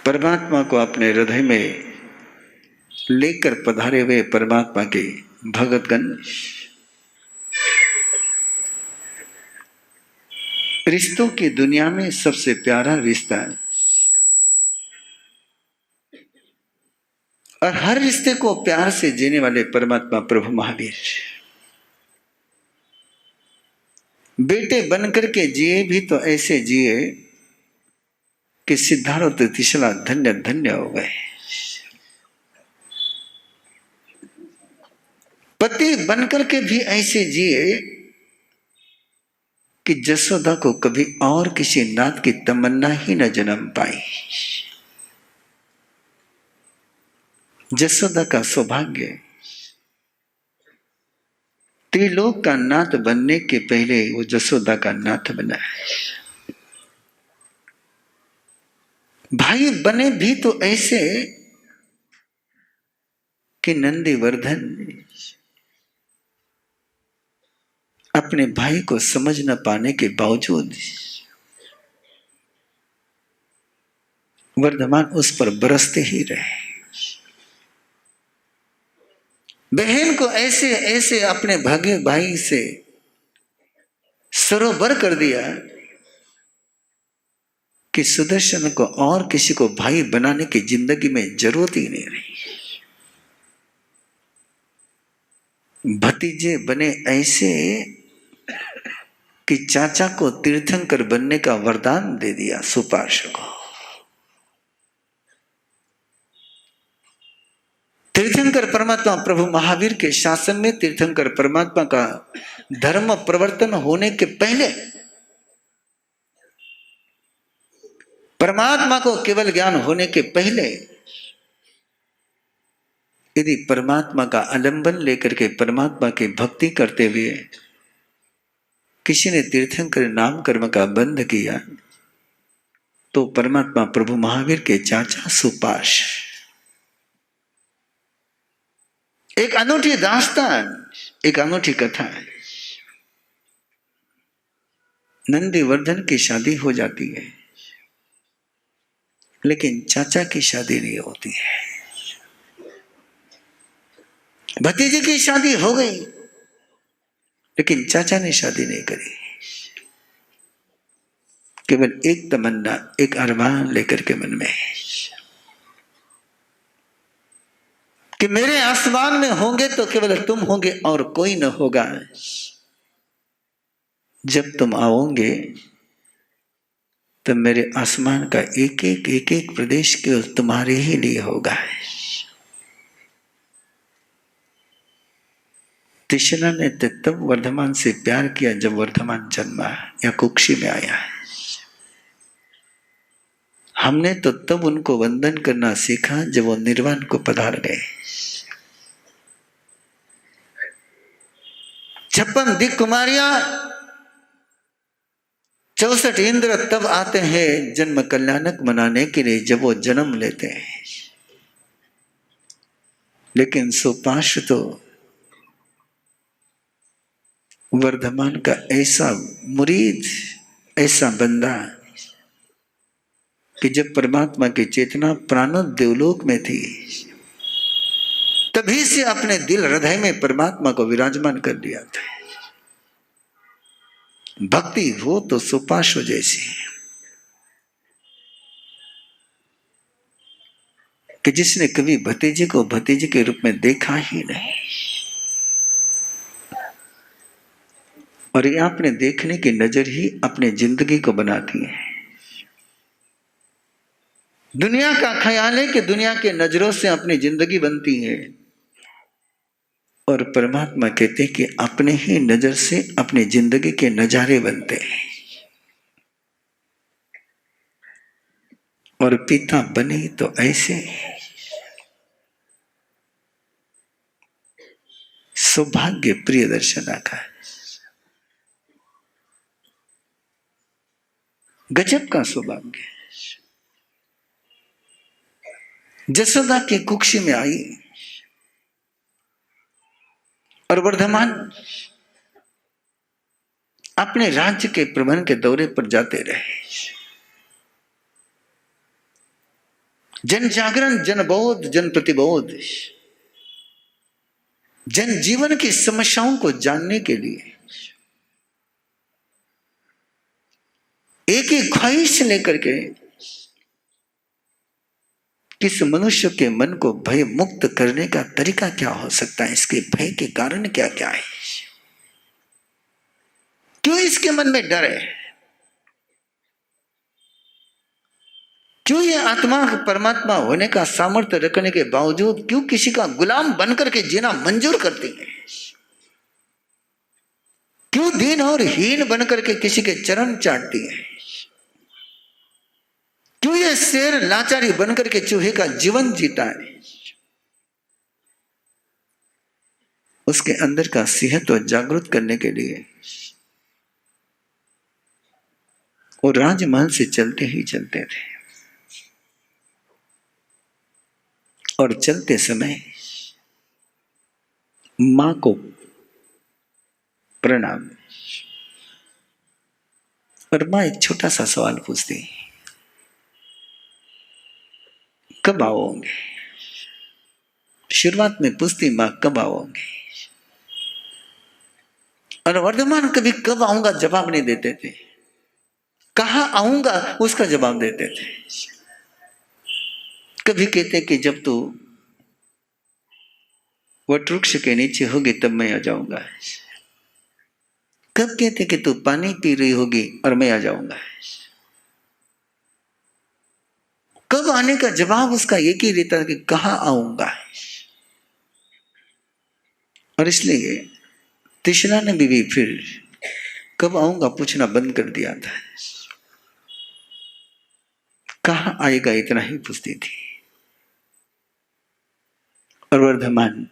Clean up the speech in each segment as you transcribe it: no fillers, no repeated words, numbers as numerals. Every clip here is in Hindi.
परमात्मा को अपने हृदय में लेकर पधारे हुए परमात्मा के भगतगण, रिश्तों की दुनिया में सबसे प्यारा रिश्ता है और हर रिश्ते को प्यार से जीने वाले परमात्मा प्रभु महावीर बेटे बनकर के जिए भी तो ऐसे जिए कि सिद्धार्थ तिसला धन्य धन्य हो गए। पति बनकर के भी ऐसे जिए कि जसोदा को कभी और किसी नाथ की तमन्ना ही न जन्म पाई। जसोदा का सौभाग्य त्रिलोक का नाथ बनने के पहले वो जसोदा का नाथ बना है। भाई बने भी तो ऐसे कि नंदीवर्धन अपने भाई को समझ न पाने के बावजूद वर्धमान उस पर बरसते ही रहे। बहन को ऐसे ऐसे अपने भागे भाई से सरोवर कर दिया कि सुदर्शन को और किसी को भाई बनाने की जिंदगी में जरूरत ही नहीं रही। भतीजे बने ऐसे कि चाचा को तीर्थंकर बनने का वरदान दे दिया सुपार्श्व को। तीर्थंकर परमात्मा प्रभु महावीर के शासन में तीर्थंकर परमात्मा का धर्म प्रवर्तन होने के पहले परमात्मा को केवल ज्ञान होने के पहले यदि परमात्मा का आलंबन लेकर के परमात्मा की भक्ति करते हुए किसी ने तीर्थंकर नाम कर्म का बंध किया तो परमात्मा प्रभु महावीर के चाचा सुपाश एक अनूठी दास्तान, एक अनूठी कथा है। नंदीवर्धन की शादी हो जाती है लेकिन चाचा की शादी नहीं होती है। भतीजे की शादी हो गई लेकिन चाचा ने शादी नहीं करी। केवल एक तमन्ना, एक अरमान लेकर के मन में कि मेरे आसमान में होंगे तो केवल तुम होंगे और कोई न होगा। जब तुम आओगे तो मेरे आसमान का एक एक प्रदेश के तुम्हारे ही लिए होगा। तिशना ने तब वर्धमान से प्यार किया जब वर्धमान जन्मा या कुक्षी में आया है। हमने तो तब उनको वंदन करना सीखा जब वो निर्वाण को पधार गए। 56 दिक् कुमारियां 64 इंद्र तब आते हैं जन्म कल्याणक मनाने के लिए जब वो जन्म लेते हैं। लेकिन सुपार्श्व तो वर्धमान का ऐसा मुरीद, ऐसा बंदा कि जब परमात्मा की चेतना प्राणों देवलोक में थी तभी से अपने दिल हृदय में परमात्मा को विराजमान कर दिया था। भक्ति हो तो सुपार्श्व जैसी कि जिसने कभी भतीजे को भतीजे के रूप में देखा ही नहीं और ये आपने देखने की नजर ही अपनी जिंदगी को बनाती है। दुनिया का ख्याल है कि दुनिया के नजरों से अपनी जिंदगी बनती है और परमात्मा कहते हैं कि अपने ही नजर से अपनी जिंदगी के नजारे बनते हैं। और पिता बने तो ऐसे सौभाग्य प्रिय दर्शना का गजब का सौभाग्य। जसोदा की कुक्षी में आई और वर्धमान अपने राज्य के प्रबंध के दौरे पर जाते रहे। जन जागरण, जन बोध, जन प्रतिबोध, जन जीवन की समस्याओं को जानने के लिए एक ही ख्वाहिश लेकर के किस मनुष्य के मन को भय मुक्त करने का तरीका क्या हो सकता है, इसके भय के कारण क्या क्या है, क्यों इसके मन में डर है, क्यों ये आत्मा परमात्मा होने का सामर्थ्य रखने के बावजूद क्यों किसी का गुलाम बनकर के जीना मंजूर करती है, क्यों दीन और हीन बनकर के किसी के चरण चाटती है, क्यों ये शेर लाचारी बनकर के चूहे का जीवन जीता है। उसके अंदर का सिंहत्व जागृत करने के लिए वो राजमहल से चलते ही चलते थे और चलते समय मां को प्रणाम, पर मां एक छोटा सा सवाल पूछती, कब आओगे? शुरुआत में पूछती मां कब आओगे, और वर्धमान कभी कब आऊंगा जवाब नहीं देते थे, कहाँ आऊंगा उसका जवाब देते थे। कभी कहते कि जब तू वटवृक्ष के नीचे होगी तब मैं आ जाऊंगा, कब कहते कि तू पानी पी रही होगी और मैं आ जाऊंगा, कब आने का जवाब उसका एक ही रहता कि कहां आऊंगा। और इसलिए तिशना ने भी फिर कब आऊंगा पूछना बंद कर दिया था, कहां आएगा इतना ही पूछती थी। और वर्धमान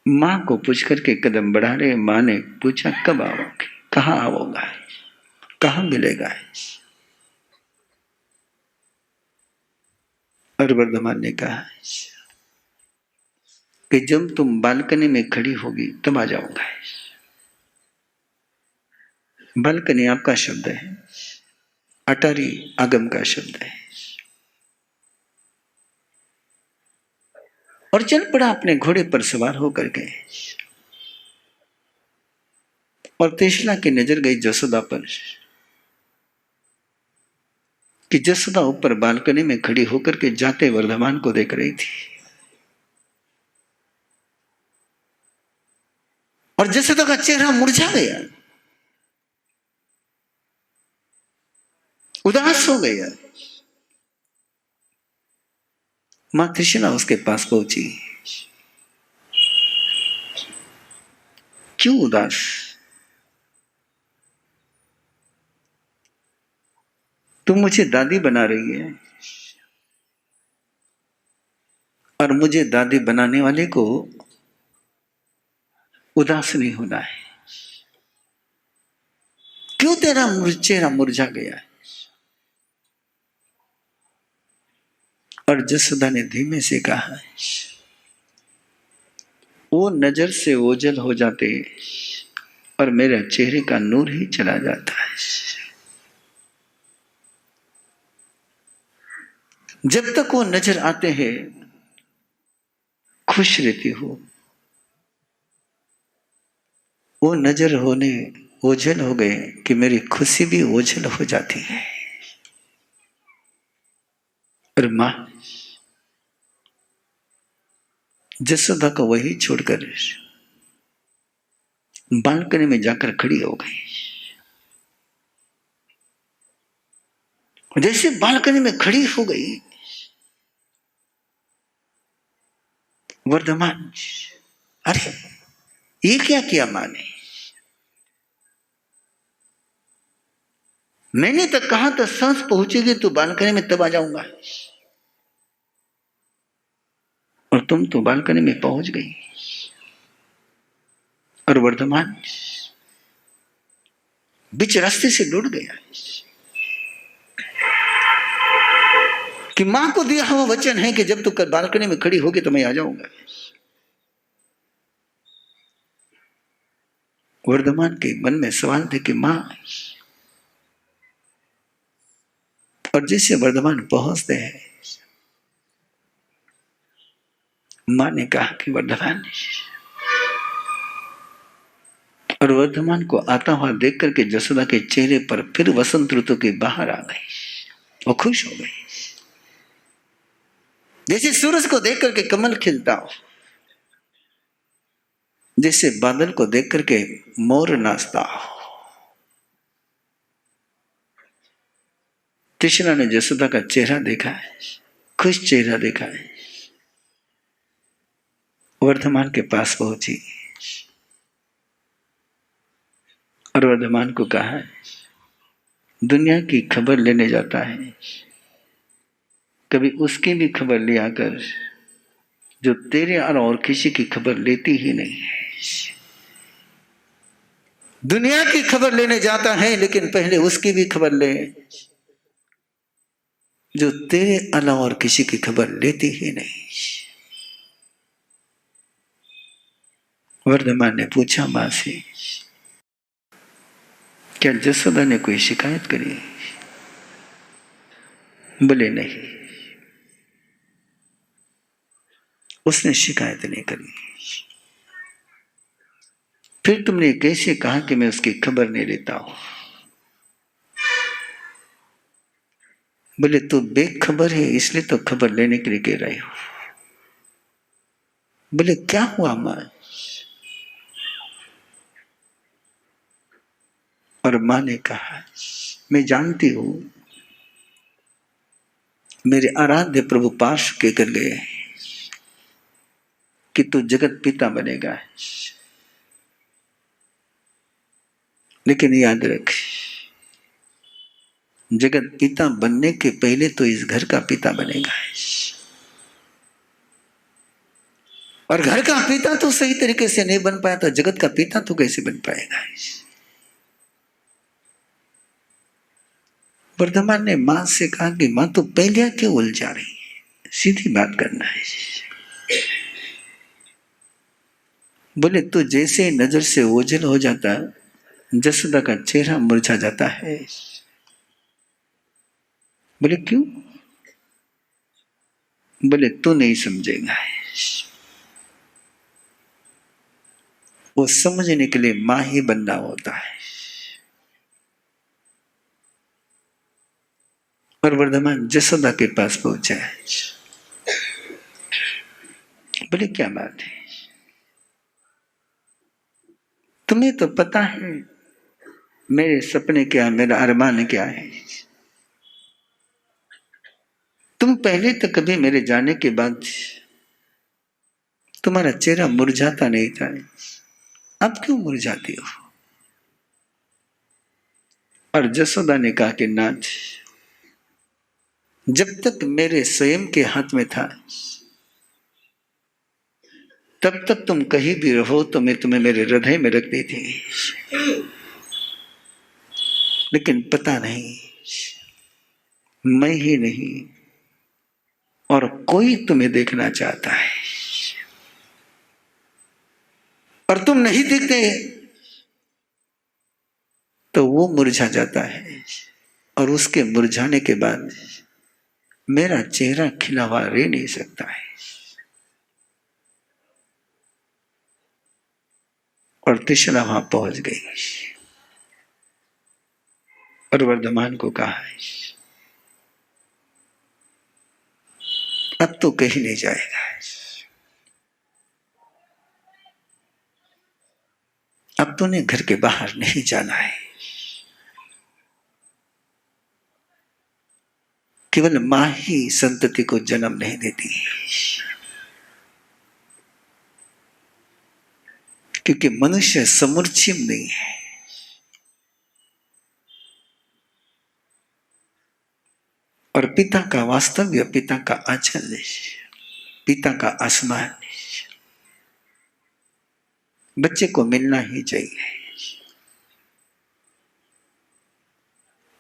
मां को पूछ करके कदम बढ़ा रहे, मां ने पूछा कब आओगे, कहां आओगा, कहां मिलेगा। और वर्धमान ने कहा कि जब तुम बालकनी में खड़ी होगी तब आ जाऊंगा। बालकनी आपका शब्द है, अटारी आगम का शब्द है। और चल पड़ा अपने घोड़े पर सवार होकर के, और तेशला की नजर गई जसोदा पर कि जसोदा ऊपर बालकनी में खड़ी होकर के जाते वर्धमान को देख रही थी। और जसोदा का चेहरा मुरझा गया, उदास हो गया। मां कृष्णा उसके पास पहुंची, क्यों उदास? तुम मुझे दादी बना रही है, और मुझे दादी बनाने वाले को उदास नहीं होना है, क्यों तेरा चेहरा मुरझा गया है? और जसोदा ने धीमे से कहा, वो नजर से ओझल हो जाते और मेरे चेहरे का नूर ही चला जाता है। जब तक वो नजर आते हैं खुश रहती हो, वो नजर होने ओझल हो गए कि मेरी खुशी भी ओझल हो जाती है। और मां जसोदा को वही छोड़कर बालकनी में जाकर खड़ी हो गई। जैसे बालकनी में खड़ी हो गई, वर्धमान, अरे ये क्या किया मां ने? मैंने तो कहा था सांस पहुंचेगी तो बालकनी में तब आ जाऊंगा, और तुम तो बालकनी में पहुंच गई। और वर्धमान बीच रास्ते से लौट गया कि मां को दिया हुआ वचन है कि जब तू कल बालकनी में खड़ी होगी तो मैं आ जाऊंगा। वर्धमान के मन में सवाल थे कि मां और जैसे वर्धमान पहुंचते हैं, मां ने कहा कि वर्धमान, और वर्धमान को आता हुआ देख करके जसोदा के चेहरे पर फिर वसंत ऋतु की बाहर आ गई। वो खुश हो गई, जैसे सूरज को देख करके कमल खिलता हो, जैसे बादल को देख करके मोर नाचता हो। कृष्णा ने जसोदा का चेहरा देखा है, खुश चेहरा देखा है। वर्धमान के पास पहुंची और वर्धमान को कहा, दुनिया की खबर लेने जाता है, कभी उसकी भी खबर ले आकर जो तेरे और किसी की खबर लेती ही नहीं है। दुनिया की खबर लेने जाता है, लेकिन पहले उसकी भी खबर ले जो तेरे अलावा और किसी की खबर लेती ही नहीं। वर्धमान ने पूछा मां से, क्या जसोदा ने कोई शिकायत करी? बोले नहीं, उसने शिकायत नहीं करी। फिर तुमने कैसे कहा कि मैं उसकी खबर नहीं लेता हूं? बोले तू बेखबर है, इसलिए तो खबर लेने के लिए कह रही हो। बोले क्या हुआ मां? और मां ने कहा, मैं जानती हूं मेरे आराध्य प्रभु पाश के कर गए कि तू जगत पिता बनेगा, लेकिन याद रख, जगत पिता बनने के पहले तो इस घर का पिता बनेगा, और घर का पिता तो सही तरीके से नहीं बन पाया तो जगत का पिता तो कैसे बन पाएगा? वर्धमान ने मां से कहा कि मां तो पहले क्यों उलझा रही है, सीधी बात करना है। बोले तो जैसे नजर से ओझल हो जाता, जसोदा का चेहरा मुरझा जाता है। बोले क्यों? बोले तू नहीं समझेगा, वो समझने के लिए मां ही बनना होता है। और वर्धमान जसोदा के पास पहुंचा है। बोले क्या बात है? तुम्हें तो पता है मेरे सपने क्या, मेरा अरमान क्या है। तुम पहले तो कभी मेरे जाने के बाद तुम्हारा चेहरा मुरझाता नहीं था, अब क्यों मुरझाती हो? और जसोदा ने कहा कि नाथ, जब तक मेरे स्वयं के हाथ में था तब तक तुम कहीं भी रहो तो मैं तुम्हें मेरे हृदय में रखती थी, लेकिन पता नहीं मैं ही नहीं और कोई तुम्हें देखना चाहता है, और तुम नहीं दिखते तो वो मुरझा जाता है, और उसके मुरझाने के बाद मेरा चेहरा खिला हुआ रह नहीं सकता है। और तृष्णा वहां पहुंच गई और वर्धमान को कहा, अब तो कहीं नहीं जाएगा, अब तूने घर के बाहर नहीं जाना है, केवल मां ही संतति को जन्म नहीं देती, क्योंकि मनुष्य समूर्छिम नहीं है। और पिता का वास्तव्य, पिता का आंचल, पिता का आसमान बच्चे को मिलना ही चाहिए।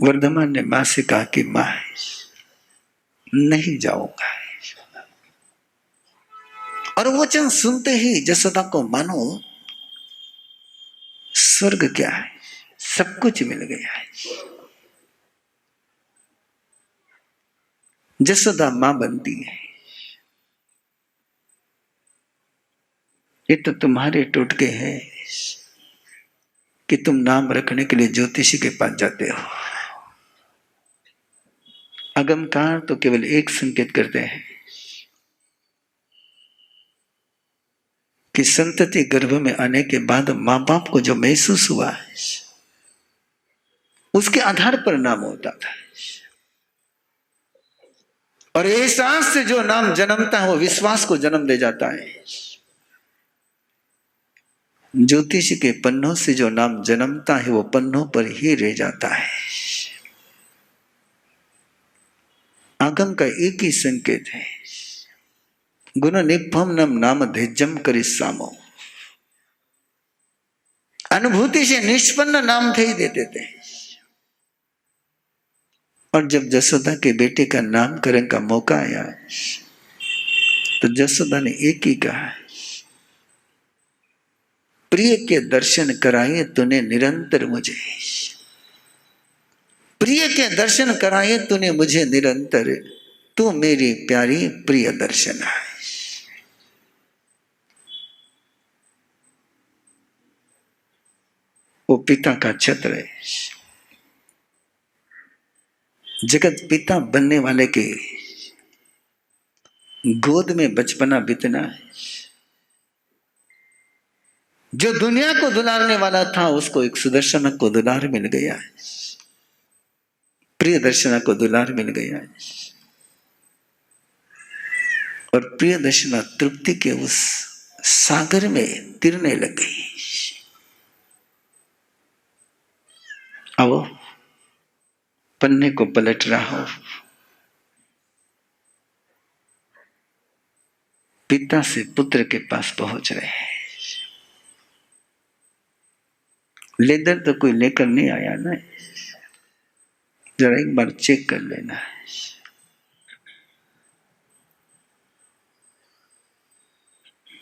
वर्धमान ने मां से कहा कि मां नहीं जाऊंगा, और वो वचन सुनते ही जसोदा को मानो स्वर्ग क्या है, सब कुछ मिल गया है। जसोदा मां बनती है। ये तो तुम्हारे टोटके हैं कि तुम नाम रखने के लिए ज्योतिषी के पास जाते हो। अगमकार तो केवल एक संकेत करते हैं कि संतति गर्भ में आने के बाद मां बाप को जो महसूस हुआ उसके आधार पर नाम होता था। और एहसास से जो नाम जन्मता है वो विश्वास को जन्म दे जाता है। ज्योतिष के पन्नों से जो नाम जन्मता है वो पन्नों पर ही रह जाता है। आगम का एक ही संकेत है, गुण निपम नम नाम ध्यजम करिस्सामो। अनुभूति से निष्पन्न नाम थे ही देते थे। और जब जसोदा के बेटे का नामकरण का मौका आया तो जसोदा ने एक ही कहा, प्रिय के दर्शन कराए तूने निरंतर मुझे, प्रिय के दर्शन कराए तूने मुझे निरंतर, तू मेरी प्यारी प्रिय दर्शन है। वो पिता का छत्र है। जगत पिता बनने वाले के गोद में बचपना बीतना है। जो दुनिया को दुलारने वाला था उसको एक सुदर्शना को दुलार मिल गया है, प्रिय दर्शना को दुलार मिल गया है। और प्रिय दर्शना तृप्ति के उस सागर में तिरने लग गई। अब पन्ने को पलट रहा हो, पिता से पुत्र के पास पहुंच रहे हैं। लेदर तो कोई लेकर नहीं आया ना, जरा एक बार चेक कर लेना है।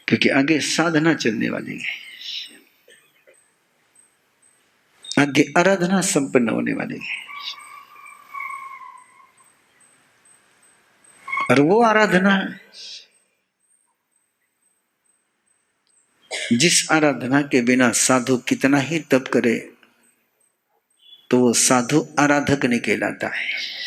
क्योंकि आगे साधना चलने वाली है, आगे आराधना संपन्न होने वाली है। और वो आराधना जिस आराधना के बिना साधु कितना ही तप करे तो वो साधु आराधक नहीं कहलाता है।